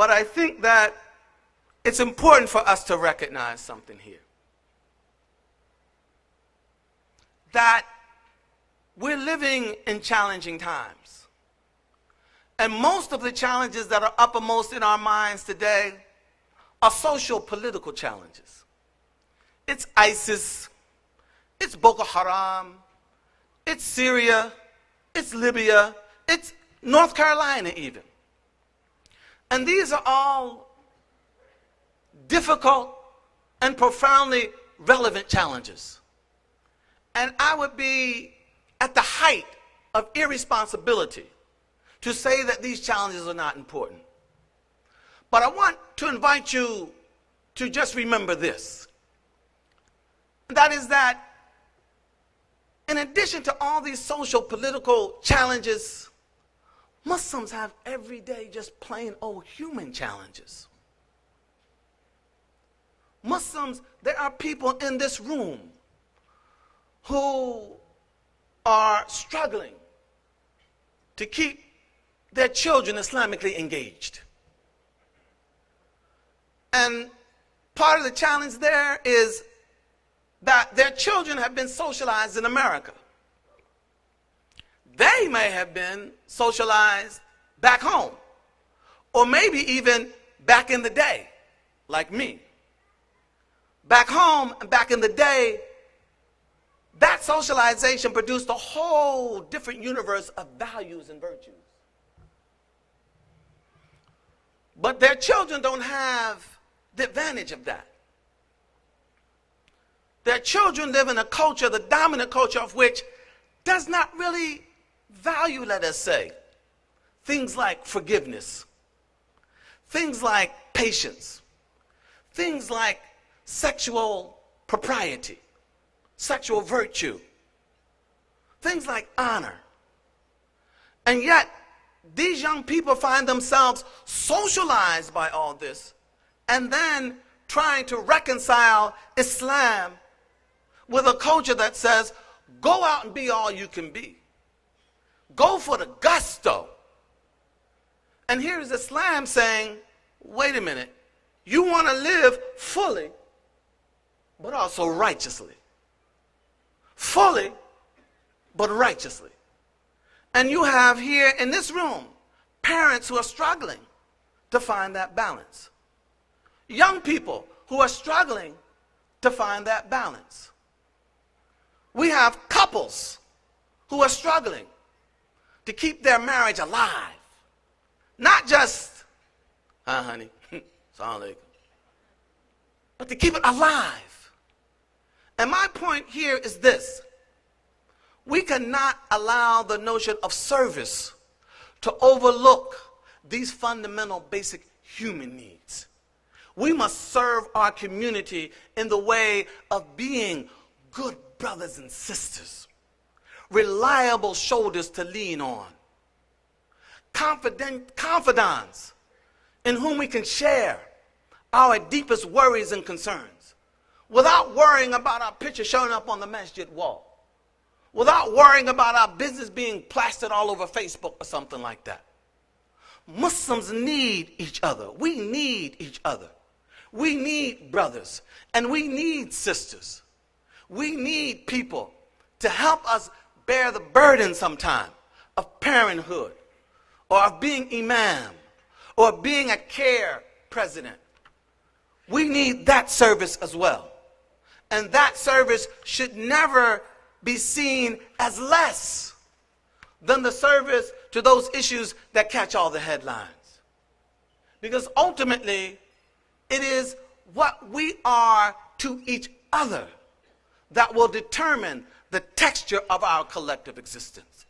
But I think that it's important for us to recognize something here. That we're living in challenging times. And most of the challenges that are uppermost in our minds today are social political challenges. It's ISIS, it's Boko Haram, it's Syria, it's Libya, it's North Carolina even. And these are all difficult and profoundly relevant challenges. And I would be at the height of irresponsibility to say that these challenges are not important. But I want to invite you to just remember this. That is that in addition to all these social political challenges, Muslims have everyday just plain old human challenges. Muslims, there are people in this room who are struggling to keep their children Islamically engaged. And part of the challenge there is that their children have been socialized in America. They may have been socialized back home, or maybe even back in the day, like me. Back home and back in the day, that socialization produced a whole different universe of values and virtues. But their children don't have the advantage of that. Their children live in a culture, the dominant culture of which does not really value, let us say, things like forgiveness, things like patience, things like sexual propriety, sexual virtue, things like honor. And yet, these young people find themselves socialized by all this and then trying to reconcile Islam with a culture that says, go out and be all you can be. Go for the gusto. And here's Islam saying, wait a minute, you want to live fully, but also righteously. Fully, but righteously. And you have here in this room parents who are struggling to find that balance. Young people who are struggling to find that balance. We have couples who are struggling to keep their marriage alive. Not just, hi honey, salam alaikum, but to keep it alive. And my point here is this. We cannot allow the notion of service to overlook these fundamental basic human needs. We must serve our community in the way of being good brothers and sisters, reliable shoulders to lean on, confidants in whom we can share our deepest worries and concerns without worrying about our picture showing up on the masjid wall, without worrying about our business being plastered all over Facebook or something like that. Muslims need each other. We need each other. We need brothers and we need sisters. We need people to help us bear the burden sometime of parenthood or of being imam or being a care president. We need that service as well. And that service should never be seen as less than the service to those issues that catch all the headlines. Because ultimately, it is what we are to each other that will determine the texture of our collective existence.